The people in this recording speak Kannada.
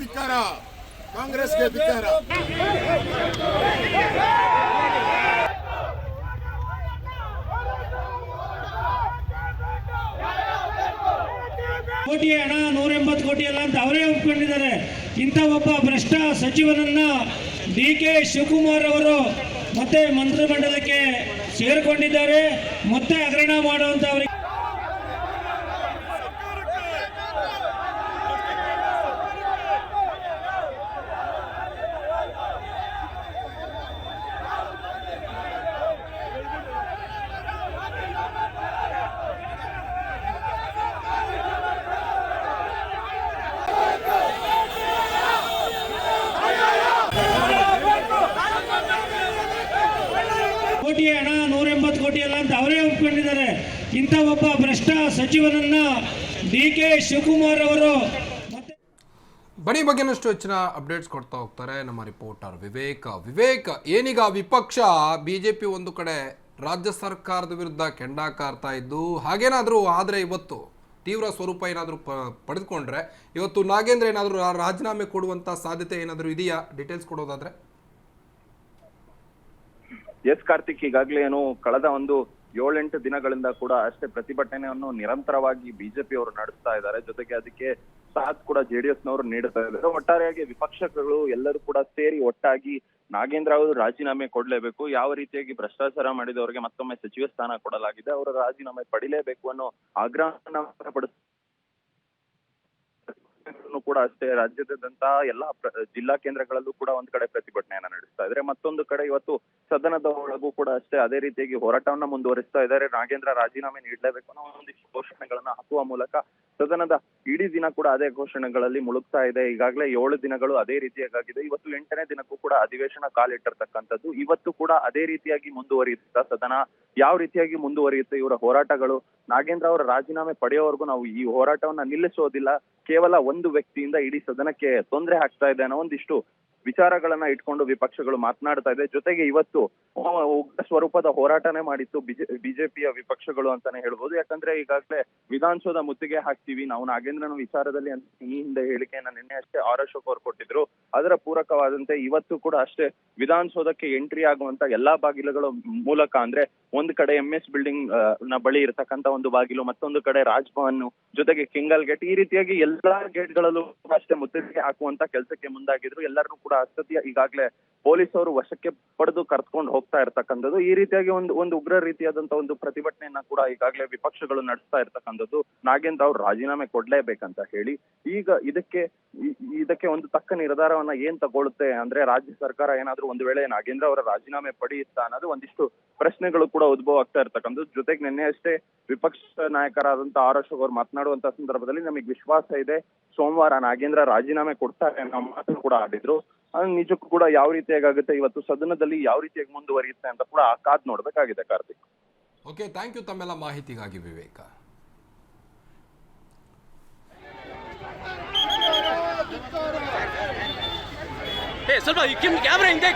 ಧಿಕ್ಕಾರ ಕಾಂಗ್ರೆಸ್ಗೆ ಧಿಕ್ಕಾರ. ಕೋಟಿ ಹಣ 180 ಕೋಟಿ ಅಲ್ಲ ಅಂತ ಅವರೇ ಒಪ್ಕೊಂಡಿದ್ದಾರೆ. ಇಂಥ ಒಬ್ಬ ಭ್ರಷ್ಟ ಸಚಿವನನ್ನ ಡಿ.ಕೆ. ಶಿವಕುಮಾರ್ ಅವರು ಮತ್ತೆ ಮಂತ್ರಿಮಂಡಲಕ್ಕೆ ಸೇರಿಕೊಂಡಿದ್ದಾರೆ. ಮತ್ತೆ ಹಗರಣ ಮಾಡುವಂತ ಅವರಿಗೆ ಕೋಟಿ ಹಣ 180 ಕೋಟಿ ಅಲ್ಲ ಅಂತ ಅವರೇ ಒಪ್ಕೊಂಡಿದ್ದಾರೆ. ಇಂಥ ಒಬ್ಬ ಭ್ರಷ್ಟ ಸಚಿವನನ್ನ ಡಿ.ಕೆ. ಶಿವಕುಮಾರ್ ಅವರು ಬನ್ನಿ ಬಗ್ಗೆನಷ್ಟು ಹೆಚ್ಚಿನ ಅಪ್ಡೇಟ್ಸ್ ಕೊಡ್ತಾ ಹೋಗ್ತಾರೆ ನಮ್ಮ ರಿಪೋರ್ಟರ್ ವಿವೇಕ್. ಏನೀಗ ವಿಪಕ್ಷ ಬಿಜೆಪಿ ಒಂದು ಕಡೆ ರಾಜ್ಯ ಸರ್ಕಾರದ ವಿರುದ್ಧ ಕೆಂಡಾಕಾರ್ತಾ ಇದ್ದು ಹಾಗೇನಾದರೂ ಆದರೆ ಇವತ್ತು ತೀವ್ರ ಸ್ವರೂಪ ಏನಾದರೂ ಪಡೆದುಕೊಂಡ್ರೆ ಇವತ್ತು ನಾಗೇಂದ್ರ ಏನಾದರೂ ರಾಜೀನಾಮೆ ಕೊಡುವಂಥ ಸಾಧ್ಯತೆ ಏನಾದರೂ ಇದೆಯಾ? ಡೀಟೇಲ್ಸ್ ಕೊಡೋದಾದ್ರೆ. ಎಸ್ ಕಾರ್ತಿಕ್, ಈಗಾಗಲೇ ಏನು ಕಳೆದ ಒಂದು 7-8 ದಿನಗಳಿಂದ ಕೂಡ ಅಷ್ಟೇ ಪ್ರತಿಭಟನೆಯನ್ನು ನಿರಂತರವಾಗಿ ಬಿಜೆಪಿ ಅವರು ನಡೆಸ್ತಾ ಇದ್ದಾರೆ. ಜೊತೆಗೆ ಅದಕ್ಕೆ ಸಾಥ್ ಕೂಡ ಜೆಡಿಎಸ್ನವರು ನೀಡುತ್ತಾ ಇದ್ದಾರೆ. ಒಟ್ಟಾರೆಯಾಗಿ ವಿಪಕ್ಷಗಳು ಎಲ್ಲರೂ ಕೂಡ ಸೇರಿ ಒಟ್ಟಾಗಿ ನಾಗೇಂದ್ರ ಅವರು ರಾಜೀನಾಮೆ ಕೊಡ್ಲೇಬೇಕು, ಯಾವ ರೀತಿಯಾಗಿ ಭ್ರಷ್ಟಾಚಾರ ಮಾಡಿದವರಿಗೆ ಮತ್ತೊಮ್ಮೆ ಸಚಿವ ಸ್ಥಾನ ಕೊಡಲಾಗಿದೆ, ಅವರ ರಾಜೀನಾಮೆ ಪಡಿಲೇಬೇಕು ಅನ್ನೋ ಆಗ್ರಹವನ್ನು ವ್ಯಕ್ತಪಡಿಸ ಕೂಡ ಅಷ್ಟೇ ರಾಜ್ಯದಾದ್ಯಂತ ಎಲ್ಲಾ ಜಿಲ್ಲಾ ಕೇಂದ್ರಗಳಲ್ಲೂ ಕೂಡ ಒಂದ್ ಕಡೆ ಪ್ರತಿಭಟನೆಯನ್ನ ನಡೆಸ್ತಾ ಇದ್ದಾರೆ. ಮತ್ತೊಂದು ಕಡೆ ಇವತ್ತು ಸದನದ ಒಳಗೂ ಕೂಡ ಅಷ್ಟೇ ಅದೇ ರೀತಿಯಾಗಿ ಹೋರಾಟವನ್ನ ಮುಂದುವರಿಸ್ತಾ ಇದ್ದಾರೆ. ನಾಗೇಂದ್ರ ರಾಜೀನಾಮೆ ನೀಡಲೇಬೇಕು ಅನ್ನೋ ಒಂದಿಷ್ಟು ಘೋಷಣೆಗಳನ್ನ ಹಾಕುವ ಮೂಲಕ ಸದನದ ಇಡೀ ದಿನ ಕೂಡ ಅದೇ ಘೋಷಣೆಗಳಲ್ಲಿ ಮುಳುಗ್ತಾ ಇದೆ. ಈಗಾಗಲೇ 7 ದಿನಗಳು ಅದೇ ರೀತಿಯಾಗಿದೆ. ಇವತ್ತು 8ನೇ ದಿನಕ್ಕೂ ಕೂಡ ಅಧಿವೇಶನ ಕಾಲಿಟ್ಟಿರ್ತಕ್ಕಂಥದ್ದು. ಇವತ್ತು ಕೂಡ ಅದೇ ರೀತಿಯಾಗಿ ಮುಂದುವರಿಯುತ್ತಾ ಸದನ ಯಾವ ರೀತಿಯಾಗಿ ಮುಂದುವರಿಯುತ್ತೆ ಇವರ ಹೋರಾಟಗಳು, ನಾಗೇಂದ್ರ ಅವರ ರಾಜೀನಾಮೆ ಪಡೆಯೋವರೆಗೂ ನಾವು ಈ ಹೋರಾಟವನ್ನ ನಿಲ್ಲಿಸೋದಿಲ್ಲ, ಕೇವಲ ಒಂದು ವ್ಯಕ್ತಿಯಿಂದ ಇಡೀ ಸದನಕ್ಕೆ ತೊಂದರೆ ಆಗ್ತಾ ಇದೆ ಅನ್ನೋ ಒಂದಿಷ್ಟು ವಿಚಾರಗಳನ್ನ ಇಟ್ಕೊಂಡು ವಿಪಕ್ಷಗಳು ಮಾತನಾಡ್ತಾ ಇದೆ. ಜೊತೆಗೆ ಇವತ್ತು ಉಗ್ರ ಸ್ವರೂಪದ ಹೋರಾಟನೇ ಮಾಡಿತ್ತು ಬಿಜೆಪಿಯ ವಿಪಕ್ಷಗಳು ಅಂತಾನೆ ಹೇಳ್ಬೋದು. ಯಾಕಂದ್ರೆ ಈಗಾಗಲೇ ವಿಧಾನಸೌಧ ಮುತ್ತಿಗೆ ಹಾಕ್ತೀವಿ ನಾವು ನಾಗೇಂದ್ರನ ವಿಚಾರದಲ್ಲಿ ಅಂತ ಈ ಹಿಂದೆ ಹೇಳಿಕೆಯನ್ನ ನಿನ್ನೆ ಅಷ್ಟೇ ಆರ್ ಅಶೋಕ್ ಅವರು ಕೊಟ್ಟಿದ್ರು. ಅದರ ಪೂರಕವಾದಂತೆ ಇವತ್ತು ಕೂಡ ಅಷ್ಟೇ ವಿಧಾನಸೌಧಕ್ಕೆ ಎಂಟ್ರಿ ಆಗುವಂತ ಎಲ್ಲಾ ಬಾಗಿಲುಗಳ ಮೂಲಕ, ಅಂದ್ರೆ ಒಂದ್ ಕಡೆ MS ಬಿಲ್ಡಿಂಗ್ ನ ಬಳಿ ಇರತಕ್ಕಂತ ಒಂದು ಬಾಗಿಲು, ಮತ್ತೊಂದು ಕಡೆ ರಾಜ್ಭವನ್, ಜೊತೆಗೆ ಕೆಂಗಲ್ ಗೇಟ್, ಈ ರೀತಿಯಾಗಿ ಎಲ್ಲಾ ಗೇಟ್ಗಳಲ್ಲೂ ಅಷ್ಟೇ ಮುತ್ತಿಗೆ ಹಾಕುವಂತ ಕೆಲಸಕ್ಕೆ ಮುಂದಾಗಿದ್ರು. ಎಲ್ಲರನ್ನೂ ಕೂಡ ಅಷ್ಟೊತ್ತಿಗೆ ಈಗಾಗಲೇ ಪೊಲೀಸ್ ಅವರು ವಶಕ್ಕೆ ಪಡೆದು ಕರ್ಕೊಂಡು ಹೋಗ್ತಾ ಇರ್ತಕ್ಕಂಥದ್ದು. ಈ ರೀತಿಯಾಗಿ ಒಂದು ಉಗ್ರ ರೀತಿಯಾದಂತ ಒಂದು ಪ್ರತಿಭಟನೆಯನ್ನ ಕೂಡ ಈಗಾಗಲೇ ವಿಪಕ್ಷಗಳು ನಡೆಸ್ತಾ ಇರ್ತಕ್ಕಂಥದ್ದು. ನಾಗೇಂದ್ರ ಅವ್ರು ರಾಜೀನಾಮೆ ಕೊಡ್ಲೇಬೇಕಂತ ಹೇಳಿ ಈಗ ಇದಕ್ಕೆ ಒಂದು ತಕ್ಕ ನಿರ್ಧಾರವನ್ನ ಏನ್ ತಗೊಳುತ್ತೆ ಅಂದ್ರೆ, ರಾಜ್ಯ ಸರ್ಕಾರ ಏನಾದ್ರೂ ಒಂದು ವೇಳೆ ನಾಗೇಂದ್ರ ಅವರ ರಾಜೀನಾಮೆ ಪಡೆಯುತ್ತಾ ಅನ್ನೋದು ಒಂದಿಷ್ಟು ಪ್ರಶ್ನೆಗಳು ಕೂಡ ಉದ್ಭವ ಆಗ್ತಾ ಇರ್ತಕ್ಕಂಥದ್ದು. ಜೊತೆಗೆ ನಿನ್ನೆ ಅಷ್ಟೇ ವಿಪಕ್ಷ ನಾಯಕರಾದಂತ ಆರ್ ಅಶೋಕ್ ಅವರು ಮಾತನಾಡುವಂತ ಸಂದರ್ಭದಲ್ಲಿ ನಮಗೆ ವಿಶ್ವಾಸ ಇದೆ, ಸೋಮವಾರ ನಾಗೇಂದ್ರ ರಾಜೀನಾಮೆ ಕೊಡ್ತಾರೆ ಅನ್ನೋ ಮಾತನ್ನು ಕೂಡ ಆಡಿದ್ರು. ನಿಜಕ್ಕೂ ಕೂಡ ಯಾವ ರೀತಿಯಾಗುತ್ತೆ ಇವತ್ತು ಸದನದಲ್ಲಿ ಯಾವ ರೀತಿಯಾಗಿ ಮುಂದುವರಿಯುತ್ತೆ ಅಂತ ಕೂಡ ಕಾದ್ ನೋಡ್ಬೇಕಾಗಿದೆ ಕಾರ್ತಿಕ್. ಓಕೆ, ಥ್ಯಾಂಕ್ ಯು ತಮ್ಮೆಲ್ಲ ಮಾಹಿತಿಗಾಗಿ ವಿವೇಕ. ಸ್ವಲ್ಪ ಕ್ಯಾಮ್ರಾ ಹಿಂದೆ